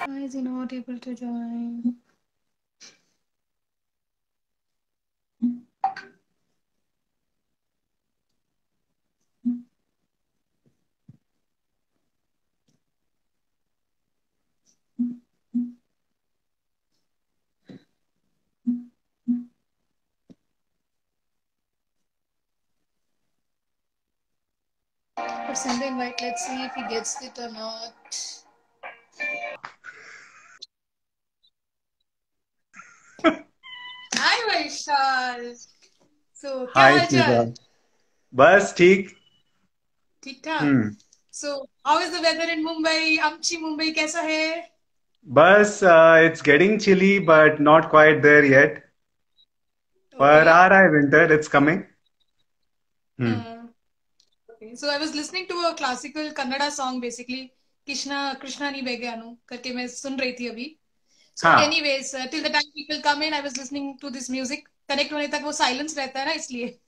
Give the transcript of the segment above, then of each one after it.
Why is he not able to join? Or send the invite. Let's see if he gets it or not. Hi Vaishal. So क्या हाय हाल स्मिता। चाल? बस ठीक। ठीक ठाक. हम्म। So how is the weather in Mumbai? आमची मुंबई कैसा है? बस it's getting chilly but not quite there yet. पर Okay. आ रहा है winter, it's coming. Hmm. Uh, okay. So I was listening to a classical Kannada song basically. Krishna नी बेग्यानु करके मैं सुन रही थी अभी. So हाँ anyways, till the time people come in, I was listening to this music. Connect होने तक वो silence रहता है ना इसलिए.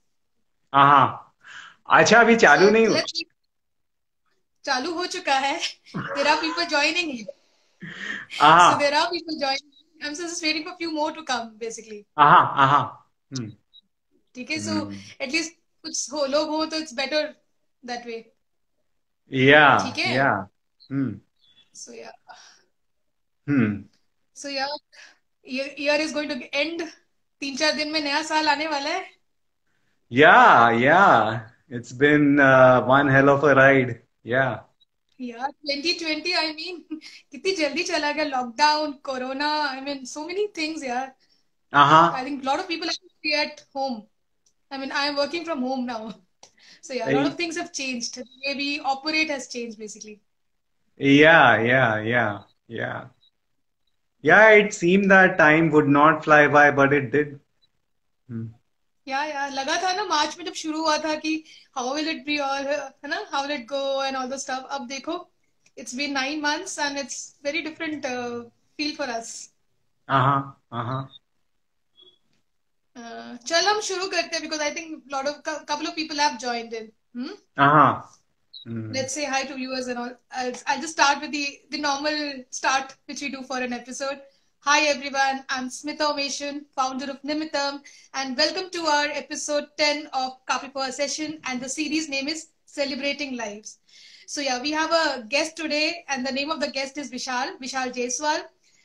हाँ। अच्छा, अभी चालू So नहीं हुआ। let's see. चालू हो चुका है. There are people joining. So there हाँ are people joining. I'm just waiting for a few more to come basically. हाँ हाँ। हम्म। ठीक है. So hmm. at least कुछ हो लोग हो तो it's better that way. या ठीक है. या। हम्म। So yeah. Hmm. So yeah. Year is going to end. 3-4 दिन में नया साल आने वाला है. या या। It's been one hell of a ride. या। यार 2020 आई मीन कितनी जल्दी चला गया. Lockdown corona I mean so many things यार. I हाँ। think a lot of people actually stay at home. I mean, I am working from home now. So yeah, a lot of things have changed. The way we operate has changed basically. या या या या या। It seemed that time would not fly bye but it did. यार लगा था ना मार्च में जब शुरू हुआ था कि हाउ विल इट बी और है ना how will it go and all the stuff. अब देखो it's been 9 months and it's very different feel for us. हाँ हाँ चल हम शुरू करते हैं because I think lot of couple of people have joined in. हाँ। हम्म। Let's say hi to viewers and all. I'll just start with the normal start which we do for an episode. Hi everyone, I'm Smita Omeshan, founder of Nimitam, and welcome to our episode 10 of Kapipa session, and the series name is Celebrating Lives. So yeah, we have a guest today, and the name of the guest is Vishal Jaiswal,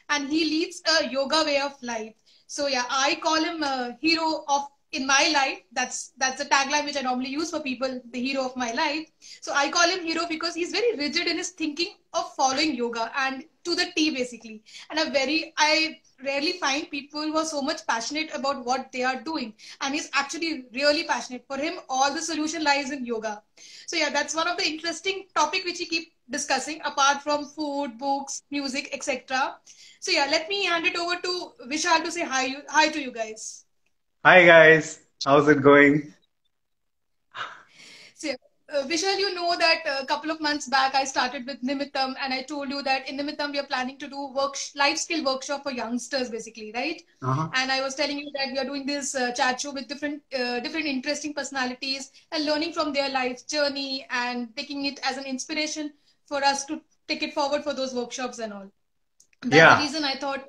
and he leads a yoga way of life. So yeah, I call him a hero of in my life. That's a tagline which I normally use for people, the hero of my life. So I call him hero because he's very rigid in his thinking of following yoga and to the T basically. And I rarely find people who are so much passionate about what they are doing. And he's actually really passionate. For him, all the solution lies in yoga. So yeah, that's one of the interesting topic which we keep discussing apart from food, books, music, etc. So yeah, let me hand it over to Vishal to say hi to you guys. Hi guys, how's it going? So, Vishal, you know that a couple of months back I started with Nimitam, and I told you that in Nimitam we are planning to do life skill workshop for youngsters, basically, right? Uh-huh. And I was telling you that we are doing this chat show with different interesting personalities and learning from their life journey and taking it as an inspiration for us to take it forward for those workshops and all. That's the Yeah, reason I thought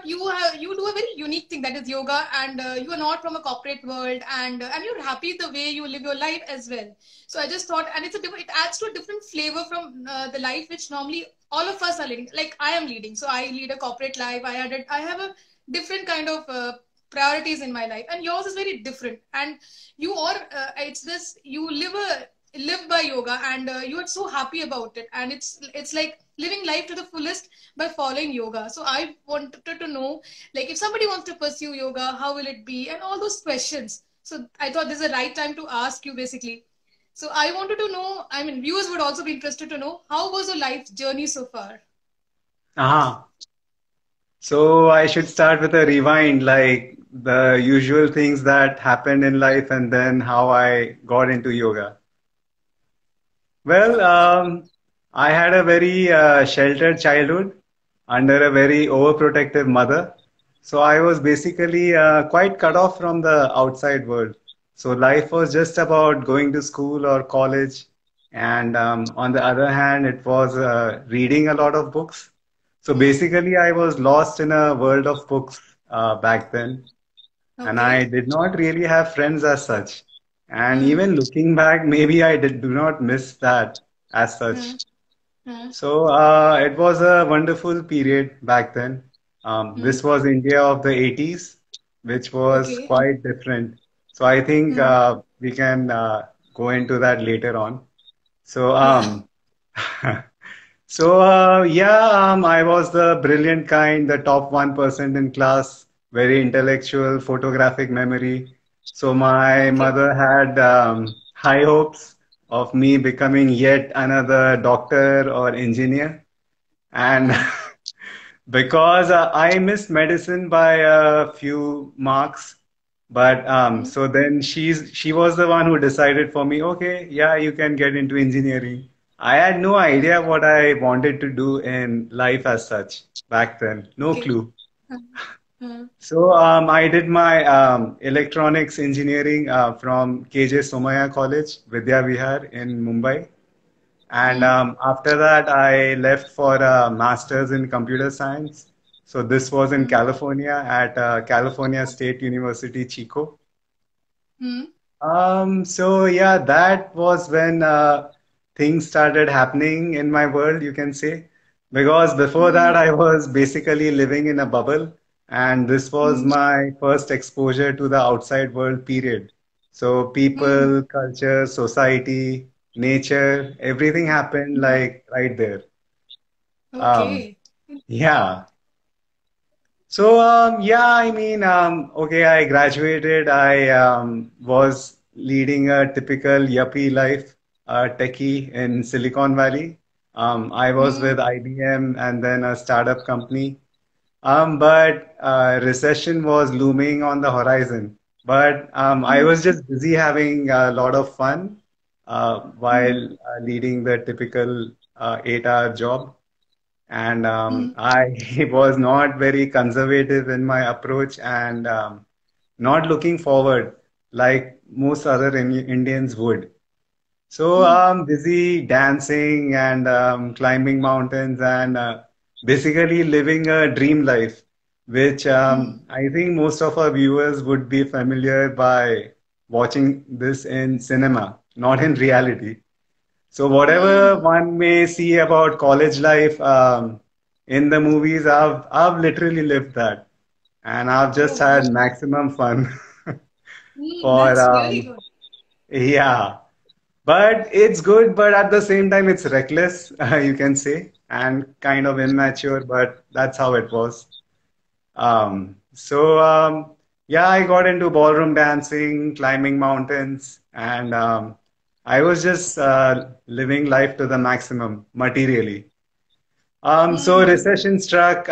you do a very unique thing, that is yoga, and you are not from a corporate world, and you're happy the way you live your life as well. So I just thought, and it adds to a different flavor from the life which normally all of us are leading. Like I am leading, so I lead a corporate life. I have a different kind of priorities in my life, and yours is very different. And you are it's this you live by yoga, and you are so happy about it, and it's like living life to the fullest by following yoga. So I wanted to know, like, if somebody wants to pursue yoga, how will it be, and all those questions. So I thought this is the right time to ask you, basically. So I wanted to know. I mean, viewers would also be interested to know how was your life journey so far. uh-huh. So I should start with a rewind, like the usual things that happened in life and then how I got into yoga. Well, I had a very sheltered childhood under a very overprotective mother. So I was basically quite cut off from the outside world. So life was just about going to school or college, And on the other hand, it was reading a lot of books. So Hmm. basically, I was lost in a world of books back then, and I Okay. did not really have friends as such. And Hmm. even looking back, maybe do not miss that as Hmm. such. Hmm. So it was a wonderful period back then. Hmm. This was India of the 80s, which was Okay. quite different. So I think Hmm. we can go into that later on. So Yeah. I was the brilliant kind, the top 1% in class, very intellectual, photographic memory. So my Okay. mother had high hopes of me becoming yet another doctor or engineer. And Hmm. because I missed medicine by a few marks, but Hmm. so then she was the one who decided for me, okay, yeah, you can get into engineering. I had no idea what I wanted to do in life as such back then, no Okay. clue. Hmm. Hmm. So I did my electronics engineering from KJ Somaya College, Vidya Vihar in Mumbai. And Hmm. after that, I left for a master's in computer science. So this was in Hmm. California at California State University, Chico. Hmm. That was when things started happening in my world, you can say. Because before Hmm. that, I was basically living in a bubble, and this was Hmm. my first exposure to the outside world period. So Hmm. people, culture, society, nature, everything happened Hmm. like right there. Um, Okay. yeah. Okay, I graduated. I was leading a typical yuppie life, techie in Silicon Valley. I was Hmm. with IBM and then a startup company. But recession was looming on the horizon. But I Hmm. was just busy having a lot of fun Hmm. while leading the typical 8-hour job. And Hmm. I was not very conservative in my approach and not looking forward like most other Indians would. So Hmm. I'm busy dancing and climbing mountains and basically living a dream life, which Hmm. I think most of our viewers would be familiar by watching this in cinema, not in reality. So whatever Hmm. one may see about college life in the movies, I've literally lived that, and I've Oh, just wow. had maximum fun Hmm. for That's really good. yeah. But it's good, but at the same time, it's reckless, you can say, and kind of immature, but that's how it was. I got into ballroom dancing, climbing mountains, and I was just living life to the maximum materially. So Hmm. recession struck.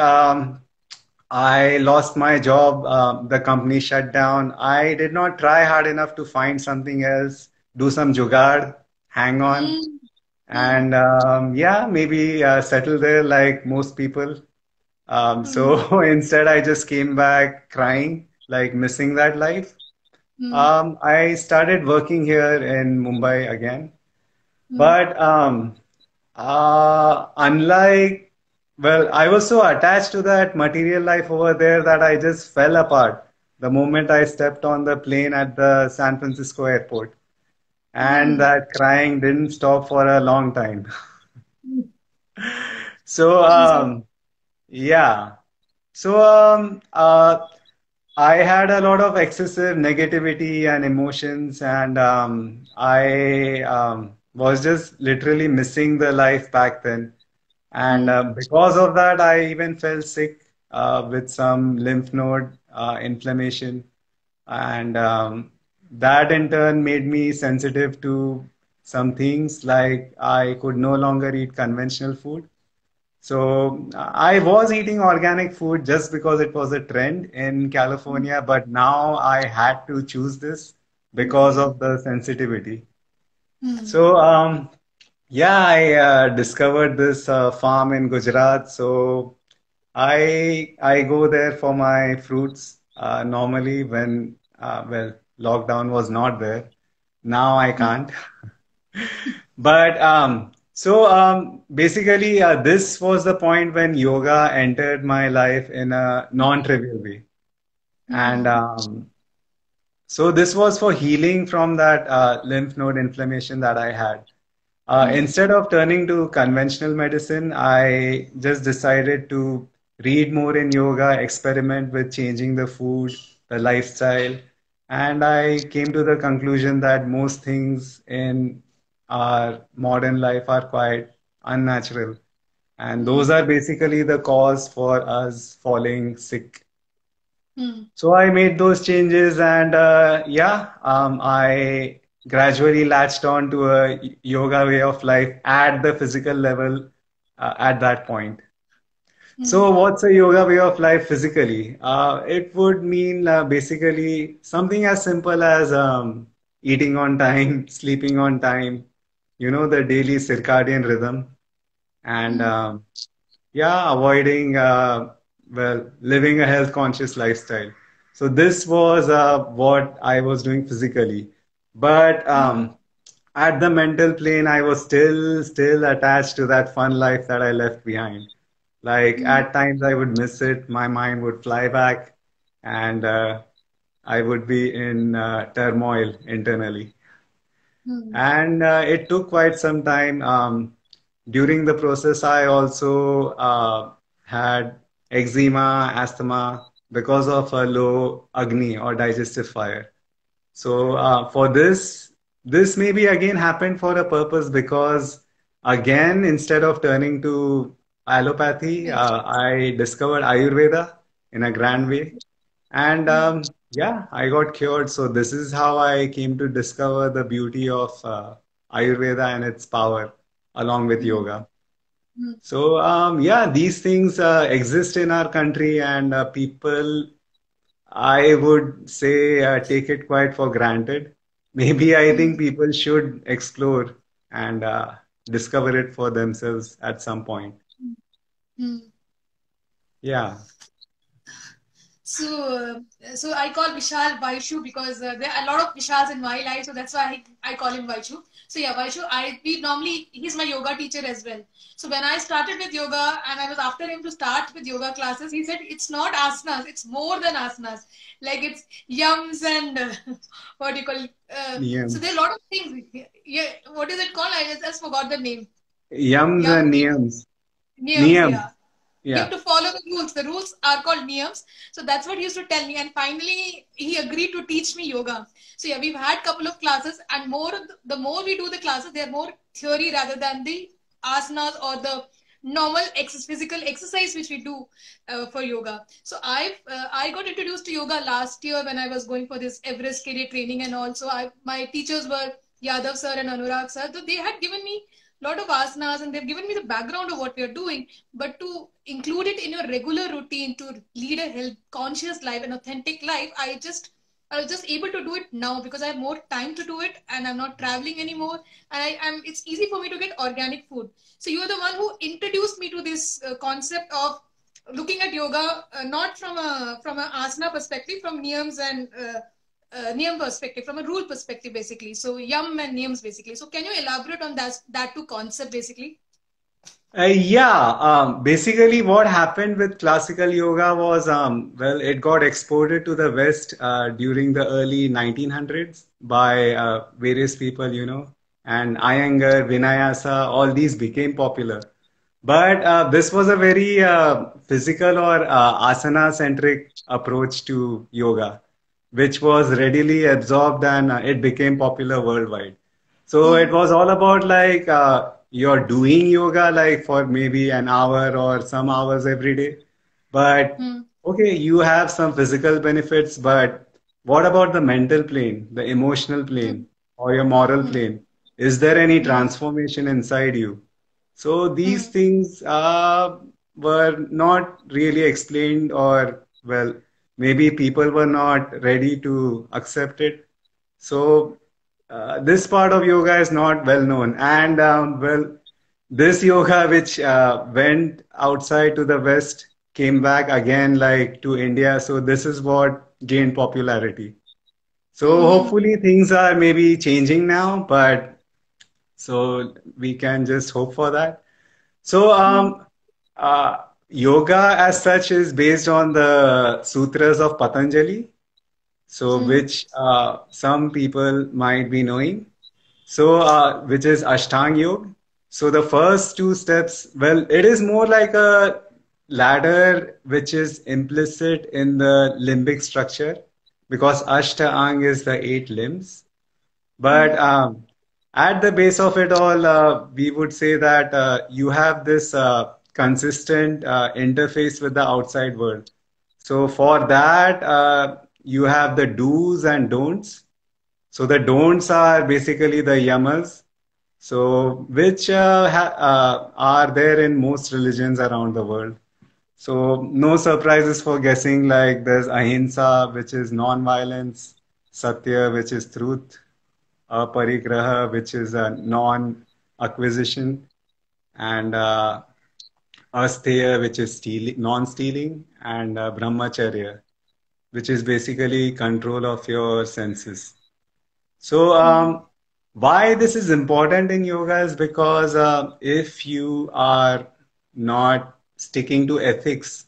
I lost my job. The company shut down. I did not try hard enough to find something else, do some jugaad, hang on, Hmm. Hmm. and maybe settle there like most people. Hmm. So instead, I just came back crying, like missing that life. Hmm. I started working here in Mumbai again, Hmm. but unlike, well, I was so attached to that material life over there that I just fell apart the moment I stepped on the plane at the San Francisco airport. And Hmm. that crying didn't stop for a long time. Hmm. So, I'm sorry. yeah. So, I had a lot of excessive negativity and emotions, and I was just literally missing the life back then. And Hmm. because of that, I even fell sick with some lymph node inflammation. And that in turn made me sensitive to some things like I could no longer eat conventional food. So I was eating organic food just because it was a trend in California, but now I had to choose this because Okay. of the sensitivity. Hmm. So I discovered this farm in Gujarat. So I go there for my fruits normally when lockdown was not there. Now I Hmm. can't. But basically, this was the point when yoga entered my life in a non-trivial way. And Hmm. so this was for healing from that lymph node inflammation that I had. Hmm. Instead of turning to conventional medicine, I just decided to read more in yoga, experiment with changing the food, the lifestyle, and I came to the conclusion that most things in our modern life are quite unnatural. And those Hmm. are basically the cause for us falling sick. Hmm. So I made those changes, and I gradually latched on to a yoga way of life at the physical level at that point. So, Hmm. what's a yoga way of life physically? It would mean basically something as simple as eating on time, sleeping on time, the daily circadian rhythm, and Hmm. yeah, avoiding, living a health conscious lifestyle. So this was what I was doing physically. But Hmm. at the mental plane, I was still attached to that fun life that I left behind. Like Hmm. at times I would miss it, my mind would fly back, and I would be in turmoil internally. Hmm. And it took quite some time. During the process, I also had eczema, asthma because of a low Agni or digestive fire. So for this maybe again happened for a purpose because again, instead of turning to allopathy, Yes. I discovered Ayurveda in a grand way. And Hmm. yeah, I got cured. So this is how I came to discover the beauty of Ayurveda and its power along with Hmm. yoga. Hmm. So yeah, these things exist in our country, and people, I would say, take it quite for granted. Maybe I Hmm. think people should explore and discover it for themselves at some point. Hmm. Yeah. So I call Vishal Vaishu because there are a lot of Vishals in my life, so that's why I call him Vaishu. So yeah, Vaishu, we normally he's my yoga teacher as well. So when I started with yoga and I was after him to start with yoga classes, he said it's not asanas, it's more than asanas. Like it's yums and what do you call? So there are Niyams. a lot of things. Yeah, what is it called? I just forgot the name. Yams Yum, and niyams. niyams, Niyam. yeah. You have Yeah. to follow the rules. The rules are called niyams. So that's what he used to tell me. And finally, he agreed to teach me yoga. So yeah, we've had a couple of classes, and the more we do the classes, they're more theory rather than the asanas or the normal physical exercise which we do for yoga. So I got introduced to yoga last year when I was going for this Everest career training, and also my teachers were Yadav sir and Anurag sir. So they had given me lot of asanas and they've given me the background of what we are doing, but to include it in your regular routine to lead a health conscious life, an authentic life, I was just able to do it now because I have more time to do it and I'm not traveling anymore, and I'm it's easy for me to get organic food. So you are the one who introduced me to this concept of looking at yoga, not from a asana perspective, from niyams and niyam perspective, from a rule perspective, basically. So yum and niyams, basically. So can you elaborate on that two concept, basically? Yeah, basically, what happened with classical yoga was, it got exported to the West during the early 1900s by various people, and Iyengar, Vinayasa, all these became popular. But this was a very physical or asana-centric approach to yoga, which was readily absorbed and it became popular worldwide. So it Hmm. was all about like you're doing yoga like for maybe an hour or some hours every day. But Hmm. okay, you have some physical benefits, but what about the mental plane, the emotional Hmm. plane, or your moral Hmm. plane? Is there any Hmm. transformation inside you? So these Hmm. things were not really explained, or well, maybe people were not ready to accept it. So this part of yoga is not well known, and this yoga which went outside to the West came back again like to India. So this is what gained popularity. So Hmm. hopefully things are maybe changing now, but So we can just hope for that. So, Mm. yoga as such is based on the sutras of Patanjali, so Mm. which some people might be knowing. So, which is Ashtang Yoga. So the first two steps, well, it is more like a ladder which is implicit in the limbic structure because Ashtang is the eight limbs. But Mm. at the base of it all, we would say that you have this consistent interface with the outside world. So for that, you have the do's and don'ts. So the don'ts are basically the yamas, so which are there in most religions around the world. So no surprises for guessing, like there's ahimsa, which is non-violence, satya, which is truth, aparigraha, which is a non-acquisition, and asteya, which is stealing, non-stealing, and brahmacharya, which is basically control of your senses. So, Mm. why this is important in yoga is because if you are not sticking to ethics,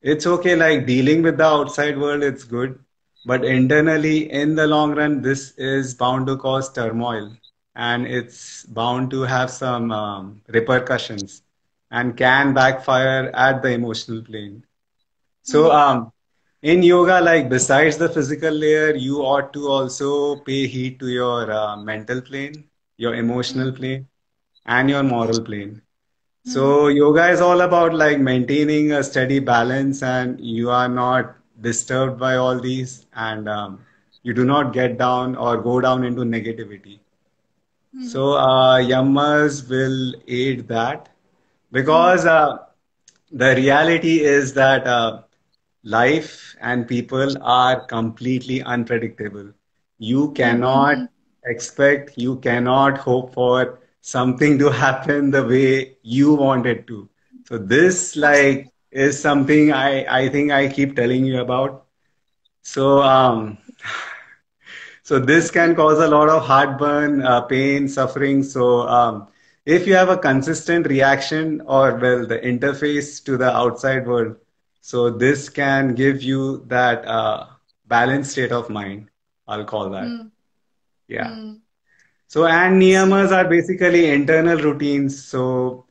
it's okay, like dealing with the outside world, it's good. But internally, in the long run, this is bound to cause turmoil and it's bound to have some repercussions and can backfire at the emotional plane. So, Mm. in yoga, like besides the physical layer, you ought to also pay heed to your mental plane, your emotional Mm. plane, and your moral plane. Mm. So yoga is all about like maintaining a steady balance, and you are not disturbed by all these, and you do not get down or go down into negativity. Mm. So yamas will aid that Mm. because the reality is that life and people are completely unpredictable. You cannot Mm. expect, you cannot hope for something to happen the way you want it to. So this Absolutely. like is something I think I keep telling you about. So so this can cause a lot of heartburn, pain, suffering. So if you have a consistent reaction or well the interface to the outside world, so this can give you that balanced state of mind. I'll call that. Mm. Yeah. Mm. So and So, niyamas are basically internal routines. So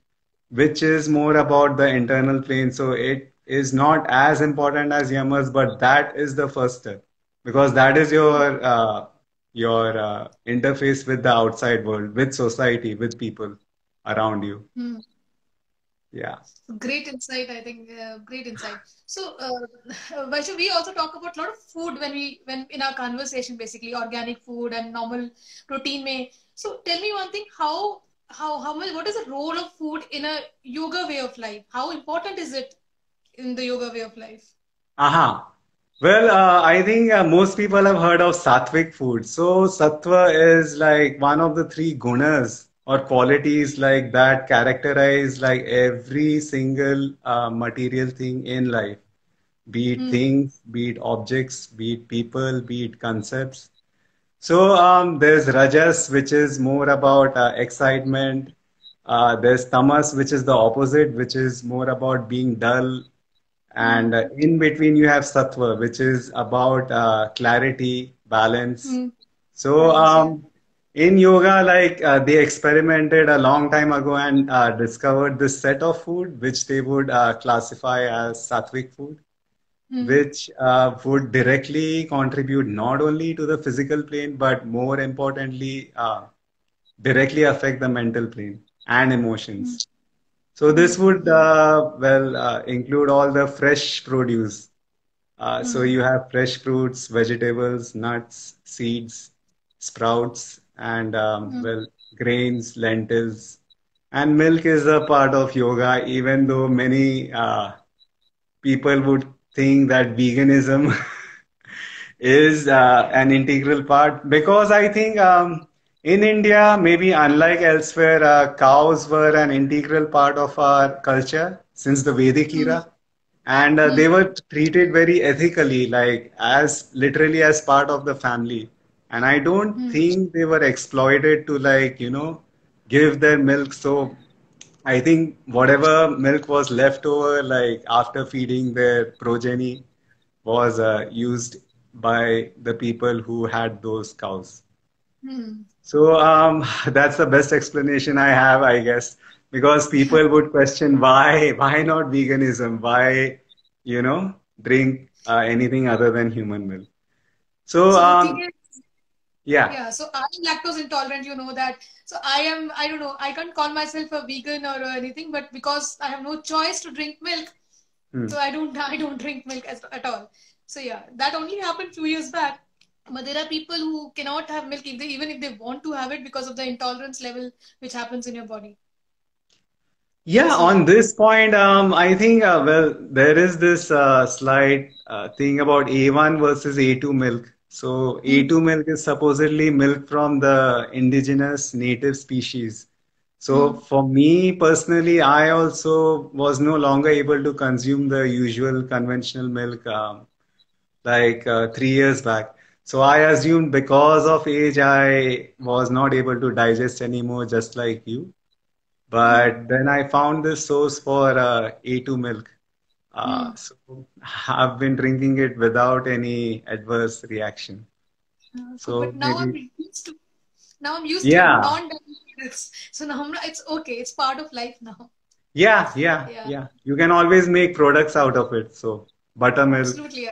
which is more about the internal plane. So it is not as important as yamas, but that is the first step because that is your interface with the outside world, with society, with people around you. mm. Yeah. Great insight, I think. Great insight. So, Vaishu, we also talk about a lot of food when in our conversation, basically organic food and normal routine may. So, tell me one thing: how much? What is the role of food in a yoga way of life? How important is it in the yoga way of life? Aha. Well, I think most people have heard of sattvic food. So, sattva is like one of the three gunas or qualities like that characterize like every single material thing in life, be it Hmm. things, be it objects, be it people, be it concepts. So, there's rajas, which is more about excitement. There's tamas, which is the opposite, which is more about being dull, Hmm. and in between, you have sattva, which is about clarity, balance. Hmm. So, Balance, yeah. in yoga, like they experimented a long time ago and discovered this set of food, which they would classify as sattvic food, Hmm. which would directly contribute not only to the physical plane, but more importantly, directly affect the mental plane and Hmm. emotions. So Hmm. this would Hmm. include all the fresh produce. So Hmm. you have fresh fruits, vegetables, nuts, seeds, sprouts, and Hmm. grains, lentils. And milk is a part of yoga, even though many people would think that veganism is an integral part because I think in India, maybe unlike elsewhere, cows were an integral part of our culture since the Vedic Hmm. era, and they Hmm. were treated very ethically, like as literally as part of the family. And I don't Hmm. think they were exploited to give their milk. So I think whatever milk was left over, like after feeding their progeny, was used by the people who had those cows. Hmm. So that's the best explanation I have, I guess, because people would question why not veganism? Why, drink anything other than human milk? So So the thing is, yeah. yeah, so I'm lactose intolerant, you know that. So I don't know, I can't call myself a vegan or anything, but because I have no choice to drink milk, Hmm. so I don't drink milk at all. So yeah, that only happened few years back. But there are people who cannot have milk even if they want to have it because of the intolerance level which happens in your body. Yeah, So on yeah. this point, I think, well, there is this slight thing about A1 versus A2 milk. So, Hmm. A2 milk is supposedly milk from the indigenous native species. So, Hmm. for me personally, I also was no longer able to consume the usual conventional milk like 3 years back. So, I assumed because of age, I was not able to digest anymore, just like you. Hmm. But then I found this source for A2 milk. Hmm. So I've been drinking it without any adverse reaction. Cool. But So maybe, now I'm used to yeah, non-diabetes. So now it's okay. It's part of life now. yeah, yeah, Yeah, yeah. You can always make products out of it. So buttermilk, absolutely. Yeah.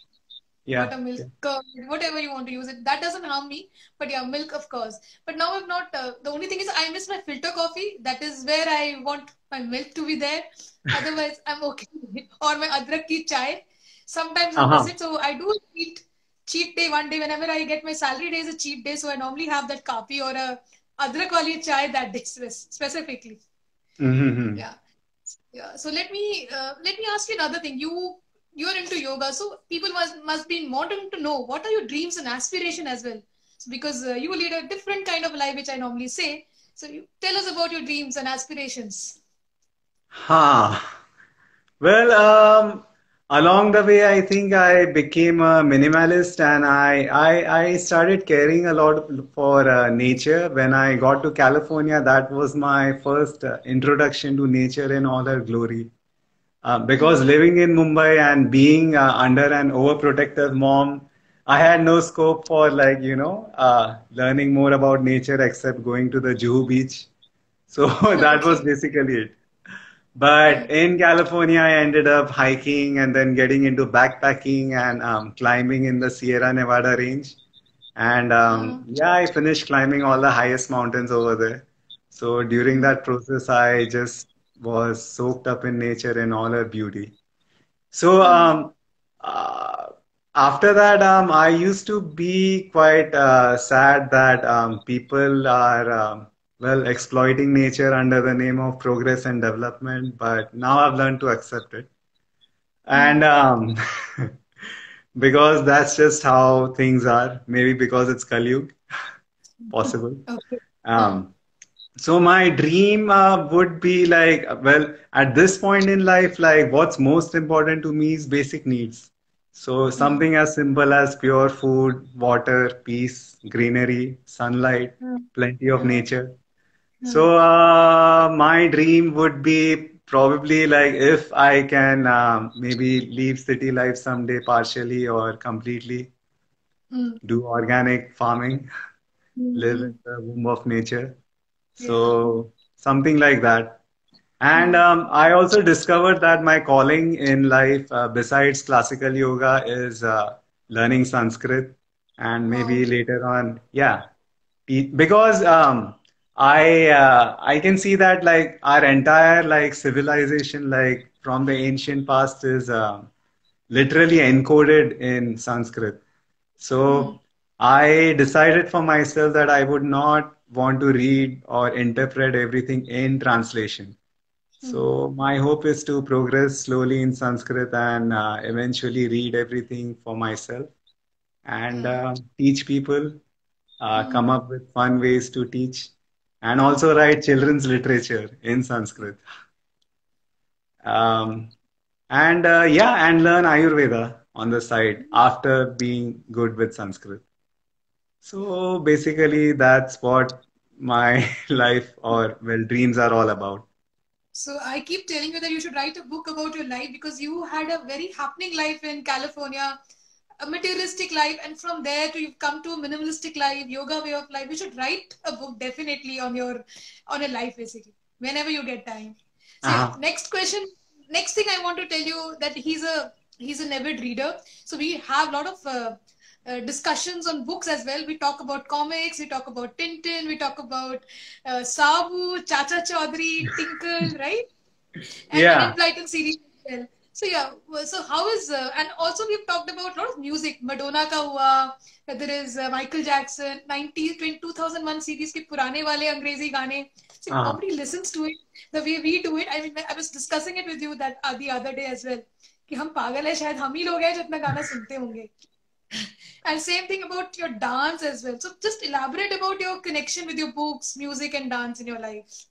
yeah, Buttermilk, yeah. curd, whatever you want to use it. That doesn't harm me. But yeah, milk, of course. But now I've not. The only thing is, I miss my filter coffee. That is where I want my milk to be there. Otherwise, I'm okay. Or my adrak ki chai. Sometimes I miss Uh-huh. it. So I do cheat day one day. Whenever I get my salary day is a cheat day. So I normally have that coffee or a adrak wali chai that day specifically. Mm-hmm. Yeah. Yeah. So let me ask you another thing. You're into yoga, so people must be wanting to know what are your dreams and aspiration as well. So because you lead a different kind of life, which I normally say. So you tell us about your dreams and aspirations. Ha. Well, along the way, I think I became a minimalist and I started caring a lot for nature. When I got to California, that was my first introduction to nature in all her glory. Because Hmm. living in Mumbai and being under an overprotective mom, I had no scope for learning more about nature except going to the Juhu beach. So that was Okay. basically it. But Okay. in California, I ended up hiking and then getting into backpacking and climbing in the Sierra Nevada range. And Uh, yeah, I finished climbing all the highest mountains over there. So during hmm. that process, I just was soaked up in nature in all her beauty. So Hmm. uh, after that, I used to be quite sad that people are well exploiting nature under the name of progress and development. But now I've learned to accept it, Hmm. and because that's just how things are. Maybe because it's Kali, possible. Okay. Uh, Um, so my dream would be like, well, at this point in life, like what's most important to me is basic needs. So hmm. something as simple as pure food, water, peace, greenery, sunlight, Hmm. plenty of Hmm. nature. Hmm. So my dream would be probably like if I can maybe leave city life someday partially or completely, Hmm. do organic farming, live Hmm. in the womb of nature. Yeah. So something like that. And Hmm. I also discovered that my calling in life, besides classical yoga, is learning Sanskrit, and maybe Wow. later on, yeah, because I can see that like our entire like civilization, like from the ancient past, is literally encoded in Sanskrit. Hmm. So I decided for myself that I would not want to read or interpret everything in translation. Hmm. So my hope is to progress slowly in Sanskrit and eventually read everything for myself and Yeah. teach people, come Hmm. up with fun ways to teach, and also write children's literature in Sanskrit. Um, and yeah, and learn Ayurveda on the side after being good with Sanskrit. So basically, that's what my life or well dreams are all about. So I keep telling you that you should write a book about your life because you had a very happening life in California, a materialistic life, and from there to you've come to a minimalistic life, yoga way of life. You should write a book definitely on your life basically whenever you get time. So yeah, Uh-huh. next question. Next thing I want to tell you that he's an avid reader. So we have a lot of discussions on books as well. We talk about comics, we talk about Tintin, we talk about Sabu, Chacha Chaudhary, Tinkle, right? And Yeah. Enid Blyton series as well. So yeah, so how is and also we've talked about a lot of music, Madonna ka hua, there is Michael Jackson, 90s, 2001 series के पुराने वाले अंग्रेजी गाने. So Uh-huh. nobody listens to it the way we do it. I mean, I was discussing it with you that the other day as well. कि हम पागल है शायद हम ही लोग हैं जो इतना गाना सुनते होंगे. And same thing about your dance as well. So just elaborate about your connection with your books, music, and dance in your life.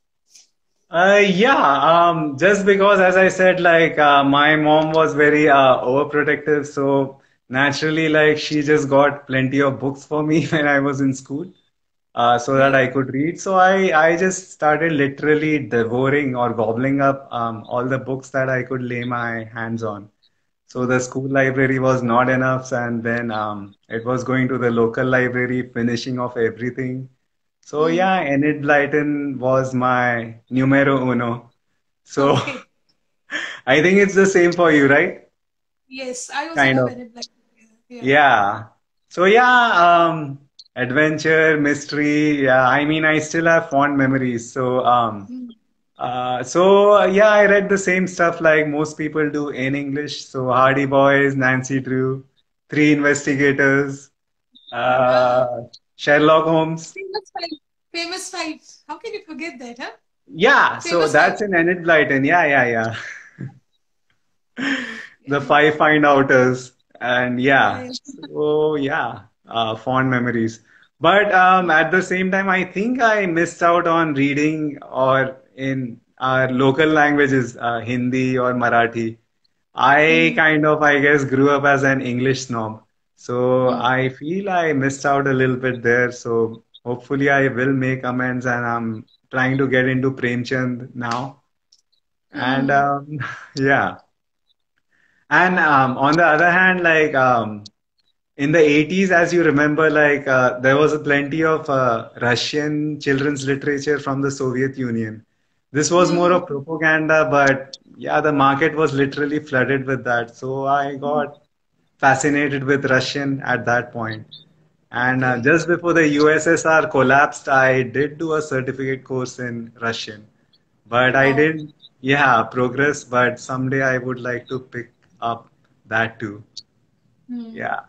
Yeah, just because, as I said, like my mom was very overprotective, so naturally, like she just got plenty of books for me when I was in school, so that Right. I could read. So I just started literally devouring or gobbling up all the books that I could lay my hands on. So the school library was not enough, and then it was going to the local library, finishing off everything. So Hmm. yeah, Enid Blyton was my numero uno. So Okay. I think it's the same for you, right? Yes, I also Kind love of. Enid Blyton. Yeah. Yeah. So yeah, adventure, mystery. Yeah, I mean, I still have fond memories. So Hmm. yeah, I read the same stuff like most people do in English. So Hardy Boys, Nancy Drew, Three Investigators, Ah, uh, Sherlock Holmes. famous five. Famous five. How can you forget that, huh? Yeah, so Famous five. that's in Enid Blyton. Yeah, yeah, yeah. The Yeah. five find outers. And Yeah. yeah, so yeah, fond memories. But at the same time, I think I missed out on reading or in our local languages, Hindi or Marathi. I Hmm. kind of, I guess, grew up as an English snob. So Hmm. I feel I missed out a little bit there. So hopefully I will make amends and I'm trying to get into Premchand now. And Hmm. yeah. And on the other hand, like in the 80s, as you remember, like there was a plenty of Russian children's literature from the Soviet Union. This was more Hmm. of propaganda, but yeah, the market was literally flooded with that. So I Hmm. got fascinated with Russian at that point. And Okay. just before the USSR collapsed, I did do a certificate course in Russian. But I Wow. didn't, yeah, progress. But someday I would like to pick up that too. Hmm. Yeah.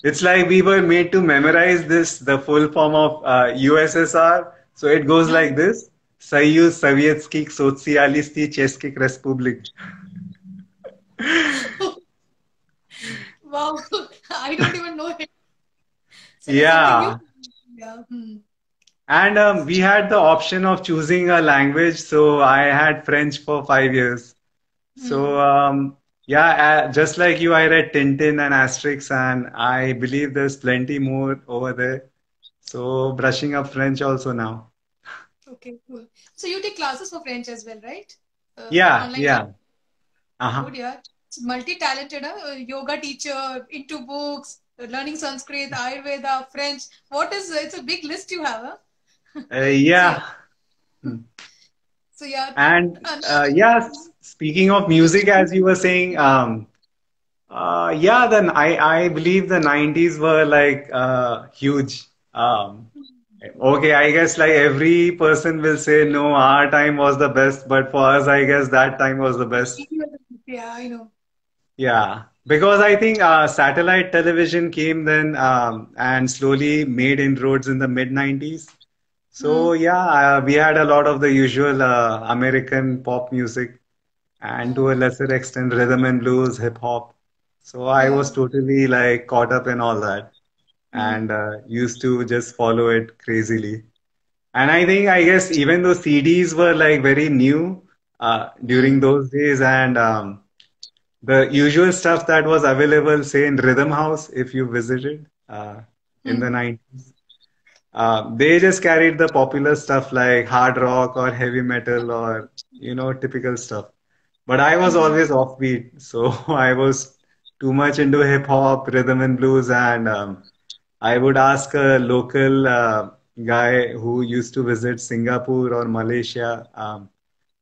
It's like we were made to memorize this, the full form of USSR. So it goes like this. Союз Советских Социалистических Республик. Wow. I don't even know it. So there's something new. Yeah. Yeah. Hmm. And we had the option of choosing a language. So I had French for 5 years. So Hmm. yeah, just like you, I read Tintin and Asterix, and I believe there's plenty more over there. So brushing up French also now. Okay, cool. So you take classes for French as well, right? Yeah, Online class. yeah. Uh-huh. Good, yeah. It's multi-talented, huh? Yoga teacher, into books, learning Sanskrit, Ayurveda, French. It's a big list you have, huh? So yeah. Yeah. Hmm. So yeah. And And, yeah, speaking of music, as you were saying, yeah, then I believe the 90s were like huge. Okay, I guess like every person will say no, our time was the best, but for us, I guess that time was the best. yeah, I know. Yeah, because I think satellite television came then and slowly made inroads in the mid 90s. So Hmm. yeah, we had a lot of the usual American pop music and to a Yeah. lesser extent rhythm and blues, hip hop. So I was Yeah. totally like caught up in all that and Hmm. used to just follow it crazily. And I think, I guess, even though CDs were like very new during Hmm. those days, and the usual stuff that was available, say in Rhythm House, if you visited in the Hmm. 90s. they just carried the popular stuff like hard rock or heavy metal or typical stuff. But I was Hmm. always offbeat, so I was too much into hip hop, rhythm and blues, and I would ask a local guy who used to visit Singapore or Malaysia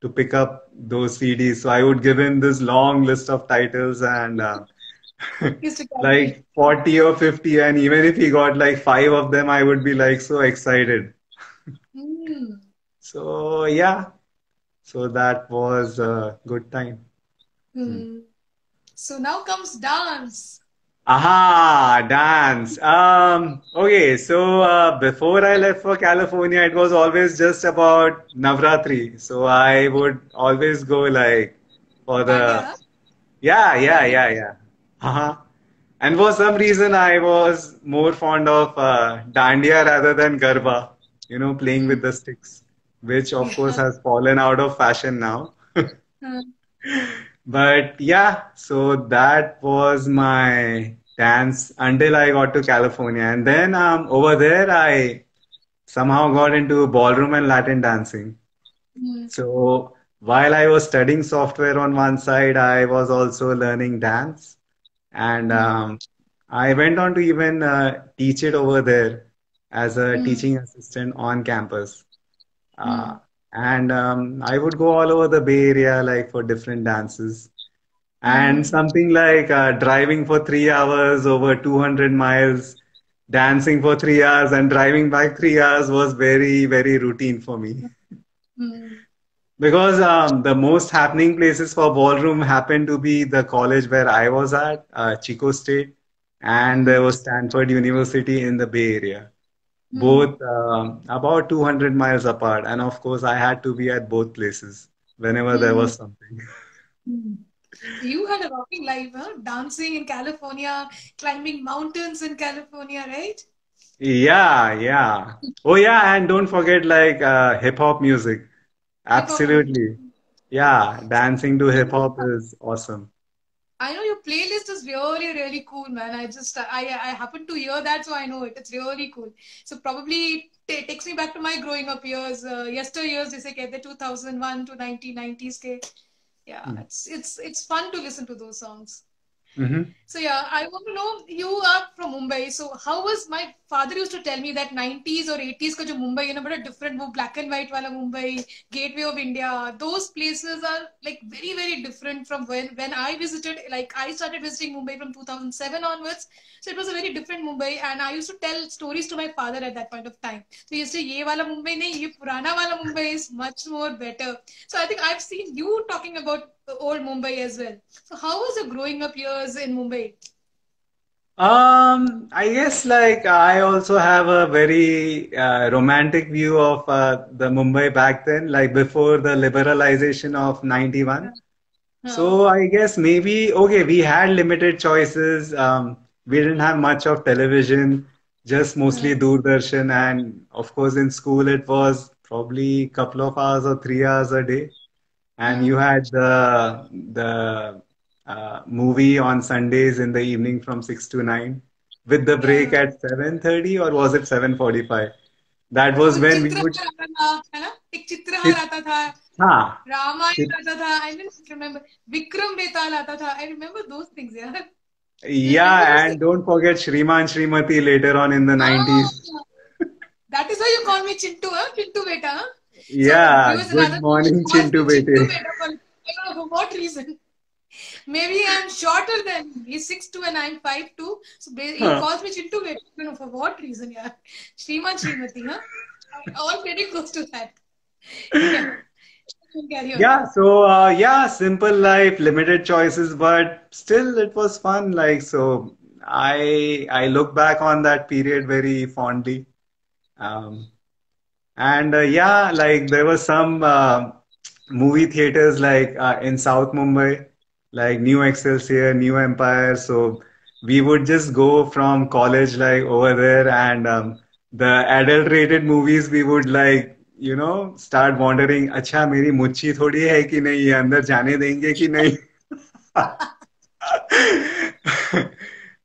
to pick up those CDs. So I would give him this long list of titles and Used to carry. like 40 or 50, and even if he got like five of them, I would be like so excited. Hmm. So yeah, so that was a good time. Hmm. Hmm. So now comes dance. Aha, dance. Okay, so before I left for California, it was always just about Navratri. So I would always go like for the, Dandiya. Dandiya. yeah. Uh-huh. And for some reason, I was more fond of Dandiya rather than Garba, playing with Hmm. the sticks, which of course Yeah. has fallen out of fashion now. Hmm. But yeah, so that was my dance until I got to California. And then over there, I somehow got into ballroom and Latin dancing. Hmm. So while I was studying software on one side, I was also learning dance. And Hmm. I went on to even teach it over there as a Hmm. teaching assistant on campus. Uh, Hmm. and I would go all over the Bay Area like for different dances. And Hmm. something like driving for 3 hours over 200 miles, dancing for 3 hours, and driving back 3 hours was very, very routine for me. Hmm. Because the most happening places for ballroom happened to be the college where I was at, Chico State, and there Hmm. was Stanford University in the Bay Area, Hmm. both about 200 miles apart. And of course, I had to be at both places whenever there Hmm. was something. Hmm. So you had a rocking life, huh? Dancing in California, climbing mountains in California, right? Yeah, yeah. Oh, yeah, and don't forget like hip hop music. Hip hop music. Absolutely. Yeah, dancing to hip hop is awesome. I know your playlist is really, really cool, man. I happen to hear that, so I know it. It's really cool. So probably takes me back to my growing up years, yesteryears, जैसे कहते 2001 to 1990s के. Yeah, it's fun to listen to those songs. Mm-hmm. So yeah, I want to know you are from Mumbai. So how was my father used to tell me that 90s or 80s का जो Mumbai है ना बड़ा different वो black and white वाला Mumbai, Gateway of India, those places are like very very different from when I visited. Like I started visiting Mumbai from 2007 onwards. So it was a very different Mumbai, and I used to tell stories to my father at that point of time. So he used to say ये वाला Mumbai नहीं, ये पुराना वाला Mumbai is much more better. So I think I've seen you talking about old Mumbai as well. So how was your growing up years in Mumbai? I guess like I also have a very romantic view of the Mumbai back then, like before the liberalization of 91. Oh. So I guess maybe, okay, we had limited choices. We didn't have much of television, just mostly Hmm. Doordarshan. And of course, in school, it was probably a couple of hours or 3 hours a day. And you Hmm. had the movie on Sundays in the evening from 6 to 9 with the break Yeah. at 7:30 or was it 7:45? That वो was when we would Chitrahaar आता था है ना एक Chitrahaar chit आता था हाँ, Ramayan chit आता था आई don't remember विक्रम बेताल आता था I remember those things यार you remember yeah, those and things don't forget Shriman Shrimati later on in the 90s. oh that is why you call me Chintu huh Chintu beta huh? So Yeah, viewers and good others morning, calls me Chintu Chintu Bete. beta for I don't know for what reason. Maybe I'm shorter than him. He's 6'2" and I'm 5'2". So he Huh. calls me Chintu. I don't know for what reason, yeah. Shriman Srimati, huh? All very close to that. Yeah. Carry on. Yeah, so yeah, simple life, limited choices, but still it was fun. Like so, I look back on that period very fondly. Um, and yeah, like there were some movie theaters like in South Mumbai, like New Excelsior, New Empire. So we would just go from college like over there, and the adult-rated movies we would like start wondering. अच्छा मेरी मुच्छी थोड़ी है कि नहीं ये अंदर जाने देंगे कि नहीं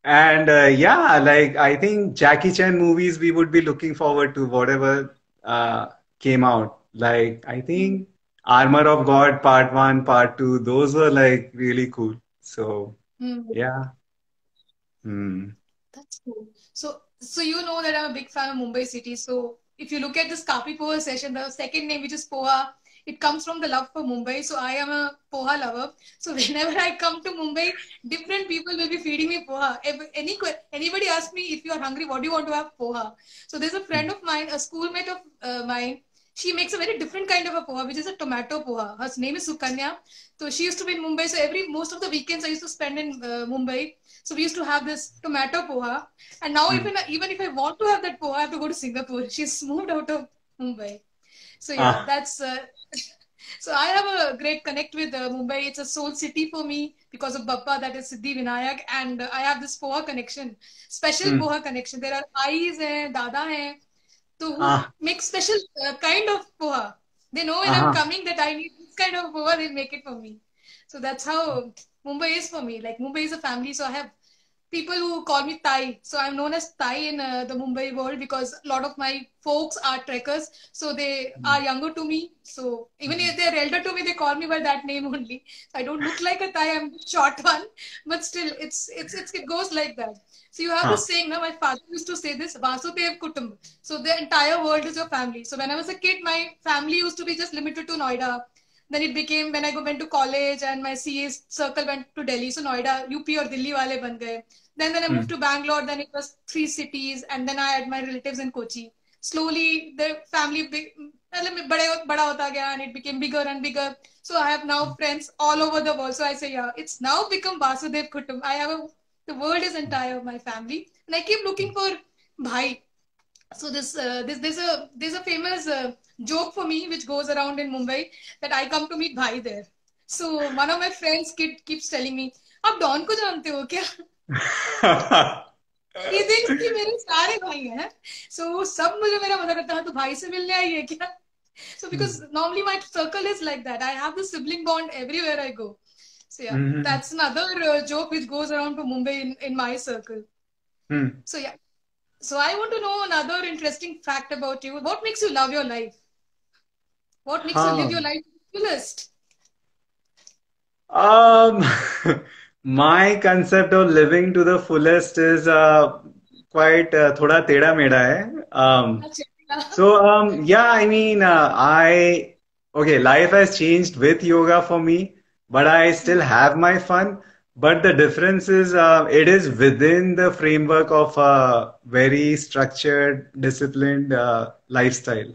And yeah, like I think Jackie Chan movies we would be looking forward to whatever came out. Like I Hmm. think Armor of God Part 1, Part 2, those were like really cool. So Hmm. yeah. Hmm. That's cool. So you know that I'm a big fan of Mumbai City. So if you look at this Kapi Poha session, the second name, which is Poha, it comes from the love for Mumbai. So I am a Poha lover. So whenever I come to Mumbai, different people will be feeding me Poha. Anybody ask me, if you are hungry, what do you want to have? Poha. So there's a friend of mine, a schoolmate of mine. She makes a very different kind of a poha, which is a tomato poha. Her name is Sukanya. So she used to be in Mumbai. So most of the weekends I used to spend in Mumbai. So we used to have this tomato poha, and now Hmm. even if I want to have that poha, I have to go to Singapore. She's moved out of Mumbai. So yeah, Ah, that's. So I have a great connect with Mumbai. It's a soul city for me because of Bappa, that is Siddhi Vinayak, and I have this poha connection, special hmm. poha connection. There are Ais hai, Dada hai, so who Ah, make special kind of poha. They know when I'm uh-huh. coming that I need this kind of poha. They'll make it for me. So that's how Mumbai is for me. Like Mumbai is a family, so I have people who call me Thai. So I'm known as Thai in the Mumbai world because a lot of my folks are trekkers. So they Hmm. are younger to me. So even if they're elder to me, they call me by that name only. So I don't look like a Thai. I'm a short one, but still, it goes like that. So you have Huh. this saying now. My father used to say this, Vasudev Kutumb. So the entire world is your family. So when I was a kid, my family used to be just limited to Noida. Then it became when went to college and my CA circle went to Delhi. So Noida, UP or Delhi wale ban gaye. Then when I moved Hmm. to Bangalore, then it was three cities, and then I had my relatives in Kochi. Slowly, the family bada hota gaya, and it became bigger and bigger. So I have now friends all over the world. So I say, yeah, it's now become Vasudev Kutum. The world is entire my family, and I keep looking for bhai. So there's a famous joke for me which goes around in Mumbai that I come to meet bhai there. So one of my friends kid keeps telling me, आप don को जानते हो क्या? He thinks कि मेरे सारे भाई हैं. So वो सब मुझे मेरा मजा करता है, तो भाई से मिलने आई है क्या? So because normally my circle is like that. I have the sibling bond everywhere I go. So yeah, Hmm. that's another joke which goes around to Mumbai in my circle. Hmm. So yeah. So I want to know another interesting fact about you. What makes you love your life? What makes you live Huh. your life to the fullest? Um, my concept of living to the fullest is quite thoda teda meda hai. Yeah, I mean, okay, life has changed with yoga for me, but I still have my fun. But the difference is, it is within the framework of a very structured, disciplined lifestyle.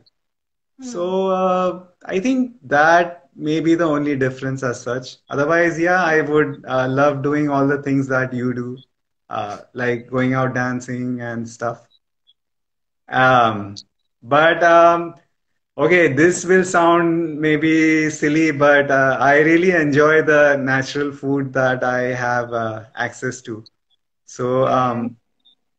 Hmm. So I think that may be the only difference as such. Otherwise, yeah, I would love doing all the things that you do, like going out dancing and stuff. Um, but okay, this will sound maybe silly, but I really enjoy the natural food that I have access to. So Hmm.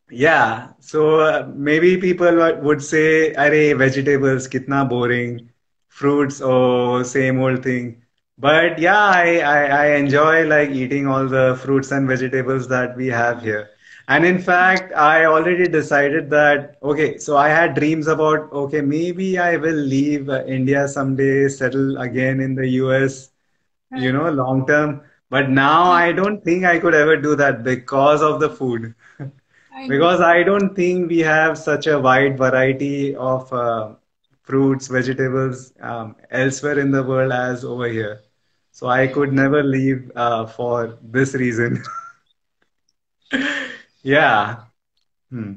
yeah, so maybe people would say, "Arey, vegetables, kitna boring, fruits, oh, same old thing." But yeah, I enjoy like eating all the fruits and vegetables that we have here. And in fact, I already decided that, okay, so I had dreams about, okay, maybe I will leave India someday, settle again in the US, long term. But now Hmm. I don't think I could ever do that because of the food. I know. Because I don't think we have such a wide variety of fruits, vegetables elsewhere in the world as over here. So I could Yeah. never leave for this reason. Yeah. Hmm.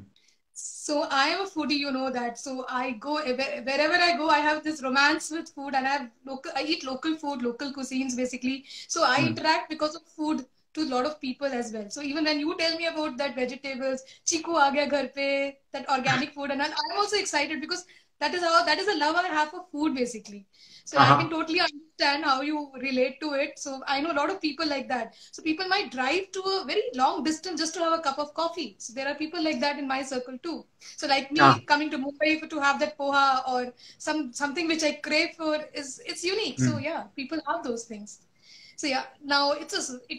So I am a foodie, you know that. So I go wherever I go, I have this romance with food, and I eat local food, local cuisines basically. So I Hmm. interact because of food to a lot of people as well. So even when you tell me about that vegetables, chiku aa gaya ghar pe, that organic food, and all, I'm also excited because that is a love I have for food basically. So I can Uh-huh. totally understand how you relate to it. So I know a lot of people like that. So people might drive to a very long distance just to have a cup of coffee. So there are people like that in my circle too. So like Ah. me coming to Mumbai to have that poha or something which I crave for is it's unique. So Hmm. yeah, people have those things. So yeah, now it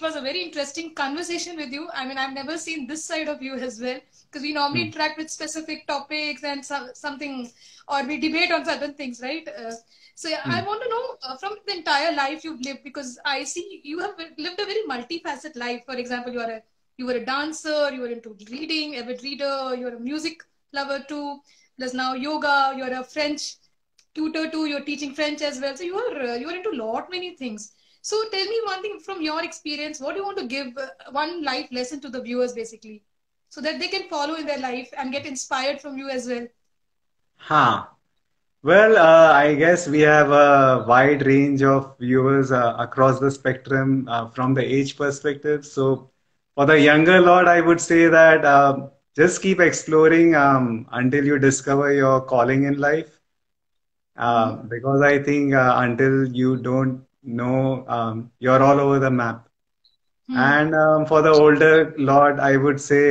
was a very interesting conversation with you. I mean, I've never seen this side of you as well, because we normally Hmm. interact with specific topics and something, or we debate on certain things, right? So yeah, I Hmm. want to know from the entire life you've lived, because I see you have lived a very multifaceted life. For example, you were a dancer, you were into reading, avid reader, you're a music lover too. There's now yoga. You're a French tutor too. You're teaching French as well. So you are into lot many things. So tell me one thing from your experience. What do you want to give one life lesson to the viewers basically, so that they can follow in their life and get inspired from you as well? Huh. Well, I guess we have a wide range of viewers across the spectrum from the age perspective. So, for the younger lot, I would say that just keep exploring until you discover your calling in life. Mm-hmm. Because I think until you don't know, you're all over the map. Hmm. And for the older lot, I would say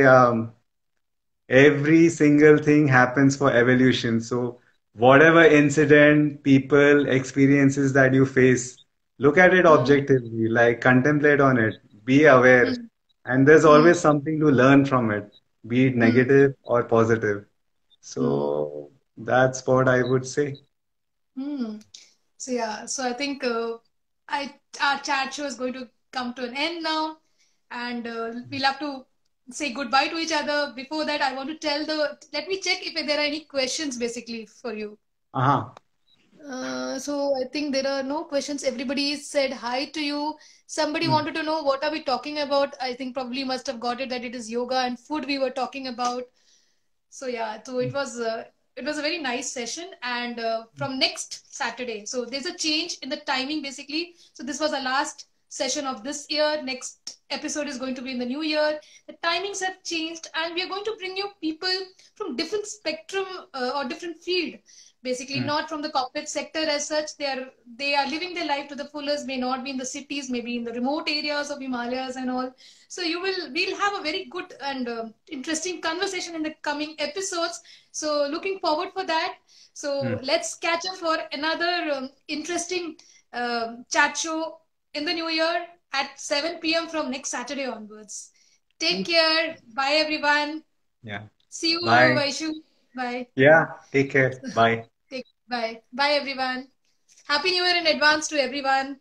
every single thing happens for evolution. So, whatever incident, people, experiences that you face, look at it Hmm. objectively, like contemplate on it, be aware, Hmm. and there's Hmm. always something to learn from it, be it Hmm. negative or positive. Hmm. So, that's what I would say. Hmm. So yeah, so I think I our chat show is going to come to an end now, and we'll have to say goodbye to each other. Before that, I want to let me check if there are any questions basically for you. Uh-huh. So I think there are no questions. Everybody said hi to you. Somebody Hmm. wanted to know what are we talking about. I think probably must have got it that it is yoga and food we were talking about. So yeah, so it was a very nice session. And from next Saturday, so there's a change in the timing basically. So this was our last session of this year. Next episode is going to be in the new year. The timings have changed, and we are going to bring you people from different spectrum or different field. Basically, Hmm. not from the corporate sector as such. They are living their life to the fullest. May not be in the cities, maybe in the remote areas of Himalayas and all. So we'll have a very good and interesting conversation in the coming episodes. So looking forward for that. So Hmm. let's catch up for another interesting chat show in the new year at 7 p.m. from next Saturday onwards. Take care. Bye everyone. Yeah. See you, Bye. Vaishu. Bye. Yeah. Take care. Bye. Bye. Bye everyone. Happy New Year in advance to everyone.